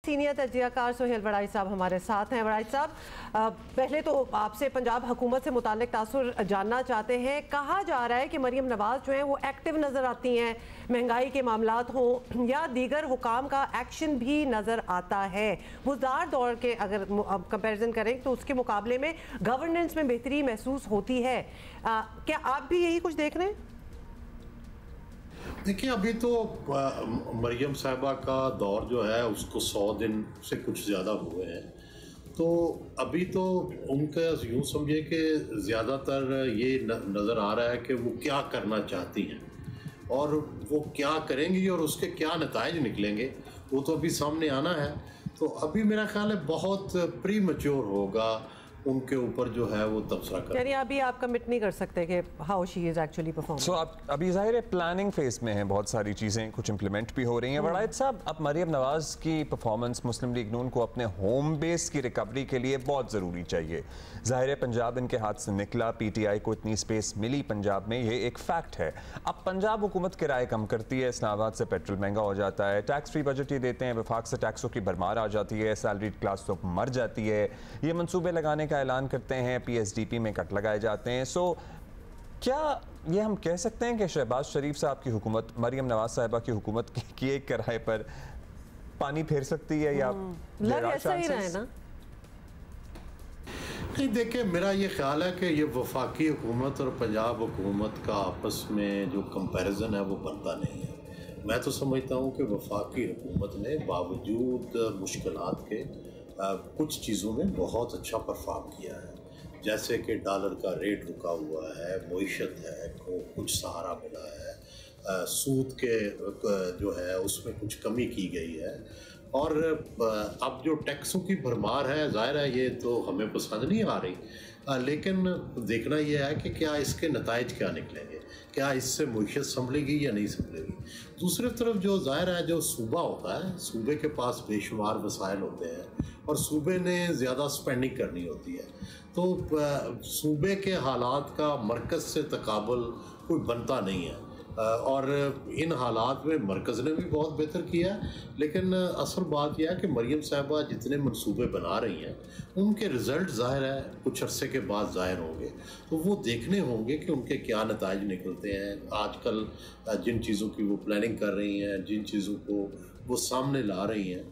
Senior तजज़ियाकार Suhail वड़ाई साहब हमारे साथ हैं। वड़ाई साहब, पहले तो आपसे पंजाब हुकूमत से मुताल्लिक तासुर जानना चाहते हैं। कहा जा रहा है कि मरीम नवाज़ जो है वो एक्टिव नज़र आती हैं, महंगाई के मामलात हों या दीगर हुकाम का एक्शन भी नज़र आता है। गुज़ार दौर के अगर कंपेरिजन करें तो उसके मुकाबले में गवर्नेंस में बेहतरी महसूस होती है। क्या आप भी यही कुछ देख रहे हैं? देखिए, अभी तो मरियम साहिबा का दौर जो है उसको 100 दिन से कुछ ज़्यादा हुए हैं, तो अभी तो उनका यूँ समझिए कि ज़्यादातर ये नज़र आ रहा है कि वो क्या करना चाहती हैं और वो क्या करेंगी और उसके क्या नताइज निकलेंगे वो तो अभी सामने आना है। तो अभी मेरा ख्याल है बहुत प्री मैच्योर होगा उनके ऊपर जो है वो तबसरा कर, यानी अभी आप कमिट नहीं कर सकते कि how she is actually performing. So आप अभी ज़ाहिर है प्लानिंग फेज में हैं, बहुत सारी चीज़ें कुछ इंप्लीमेंट भी हो रही हैं। वड़ाइद साहब, अब मरियम नवाज़ की परफॉर्मेंस मुस्लिम लीग नून को अपने होम बेस की रिकवरी के लिए बहुत ज़रूरी चाहिए। ज़ाहिर है पंजाब इनके हाथ से निकला, PTI को इतनी स्पेस मिली पंजाब में, ये एक फैक्ट है। अब पंजाब हुकूमत किराए कम करती है, इस्लामाबाद से पेट्रोल महंगा हो जाता है, टैक्स फ्री बजट ही देते हैं, वफाक से टैक्सों की भरमार आ जाती है, सैलरीड क्लास तो मर जाती है, ये मनसूबे लगाने का ऐलान करते हैं, PSDP में कट लगाए जाते हैं। सो क्या ये हम कह सकते हैं कि शहबाज शरीफ साहब की हुकूमत मरियम नवाज साहिबा की हुकूमत की एक किराए पर पानी फेर सकती है या लग ऐसा ही रहा है ना? नहीं, देखिए, मेरा ये ख्याल है कि ये वफाकी हुकूमत और पंजाब हुकूमत का आपस में जो कंपैरिजन है वो बनता नहीं है। मैं तो समझता हूँ कि वफाकी हुकूमत ने बावजूद मुश्किलात के कुछ चीज़ों में बहुत अच्छा परफॉर्म किया है, जैसे कि डॉलर का रेट रुका हुआ है, मईशत है को कुछ सहारा मिला है, सूद के जो है उसमें कुछ कमी की गई है, और अब जो टैक्सों की भरमार है, जाहिर है ये तो हमें पसंद नहीं आ रही, लेकिन देखना यह है कि क्या इसके नताइज क्या निकलेंगे, क्या इससे मईशत संभलेगी या नहीं संभलेगी। दूसरी तरफ जो जाहिर है जो सूबा होता है, सूबे के पास बेशुमार वसाइल होते हैं और सूबे ने ज़्यादा स्पेंडिंग करनी होती है, तो सूबे के हालात का मरकज़ से तकाबुल कोई बनता नहीं है, और इन हालात में मरकज़ ने भी बहुत बेहतर किया है। लेकिन असल बात यह है कि मरियम साहिबा जितने मंसूबे बना रही हैं उनके रिज़ल्ट ज़ाहिर है कुछ अरसे के बाद ज़ाहिर होंगे, तो वो देखने होंगे कि उनके क्या नताइज निकलते हैं। आजकल जिन चीज़ों की वो प्लानिंग कर रही हैं, जिन चीज़ों को वो सामने ला रही हैं,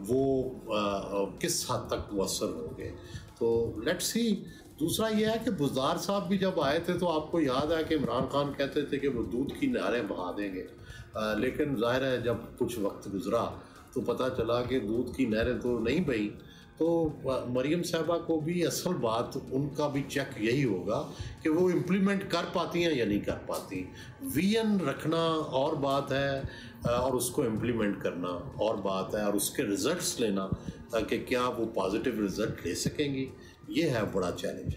वो किस हद तक मुअस्सर होंगे, तो लेट्स सी। दूसरा यह है कि बुज़दार साहब भी जब आए थे तो आपको याद है कि इमरान खान कहते थे कि वो दूध की नहरें बहा देंगे, लेकिन ज़ाहिर है जब कुछ वक्त गुजरा तो पता चला कि दूध की नहरें तो नहीं बही। तो मरियम साहिबा को भी असल बात उनका भी चेक यही होगा कि वो इम्प्लीमेंट कर पाती हैं या नहीं कर पाती। विजन रखना और बात है और उसको इम्प्लीमेंट करना और बात है, और उसके रिजल्ट्स लेना कि क्या वो पॉजिटिव रिजल्ट ले सकेंगी, ये है बड़ा चैलेंज।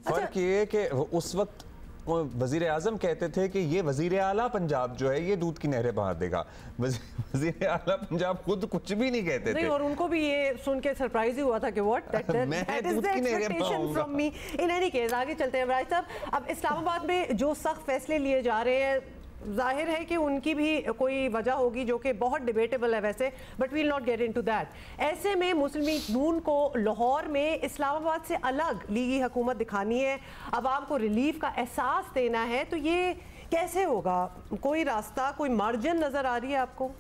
फर्क ये है कि उस वक्त वजीर आजम कहते थे कि ये वजीर आला पंजाब जो है ये दूध की नहरें बहा देगा, वजीर आला पंजाब खुद कुछ भी नहीं कहते थे, और उनको भी ये सुन के सरप्राइज ही हुआ था कि what that is the expectation from me. In any case आगे चलते हैं वड़ाई साहब। अब इस्लामाबाद में जो सख्त फैसले लिए जा रहे हैं, जाहिर है कि उनकी भी कोई वजह होगी जो कि बहुत डिबेटेबल है वैसे, but we'll not get into that. ऐसे में मुस्लिम लीग नून को लाहौर में इस्लामाबाद से अलग लीगी हुकूमत दिखानी है, अवाम को रिलीफ का एहसास देना है, तो ये कैसे होगा? कोई रास्ता, कोई मार्जिन नज़र आ रही है आपको?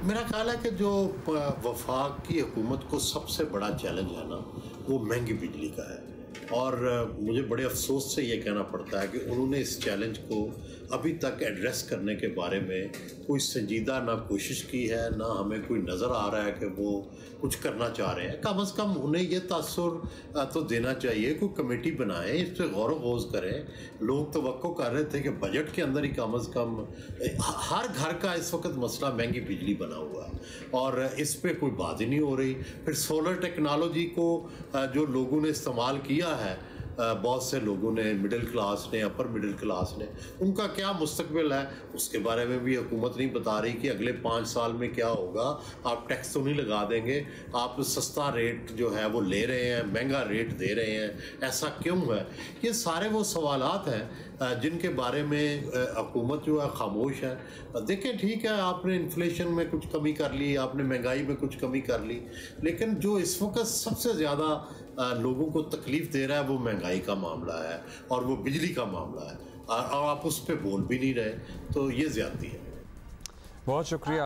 मेरा ख्याल है कि जो वफाक की हुकूमत को सबसे बड़ा चैलेंज है ना, वो महंगी बिजली का है, और मुझे बड़े अफसोस से ये कहना पड़ता है कि उन्होंने इस चैलेंज को अभी तक एड्रेस करने के बारे में कोई संजीदा ना कोशिश की है, ना हमें कोई नज़र आ रहा है कि वो कुछ करना चाह रहे हैं। कम से कम उन्हें ये तासुर तो देना चाहिए, कोई कमेटी बनाएं, इस पर गौर वगौज करें। लोग तवक्को कर रहे थे कि बजट के अंदर ही कम से कम हर घर का इस वक्त मसला महंगी बिजली बना हुआ है और इस पर कोई बात ही नहीं हो रही। फिर सोलर टेक्नोलॉजी को जो लोगों ने इस्तेमाल किया है, बहुत से लोगों ने, मिडिल क्लास ने, अपर मिडिल क्लास ने, उनका क्या मुस्तकबिल है उसके बारे में भी हुकूमत नहीं बता रही कि अगले 5 साल में क्या होगा। आप टैक्स तो नहीं लगा देंगे, आप सस्ता रेट जो है वो ले रहे हैं, महंगा रेट दे रहे हैं, ऐसा क्यों है? ये सारे वो सवालात हैं जिनके बारे में हुकूमत जो है खामोश है। देखें ठीक है, आपने इन्फ्लेशन में कुछ कमी कर ली, आपने महंगाई में कुछ कमी कर ली, लेकिन जो इस वक्त सबसे ज़्यादा लोगों को तकलीफ़ दे रहा है वो महंगाई का मामला है और वो बिजली का मामला है, और आप उस पर बोल भी नहीं रहे, तो ये ज़्यादती है। बहुत शुक्रिया।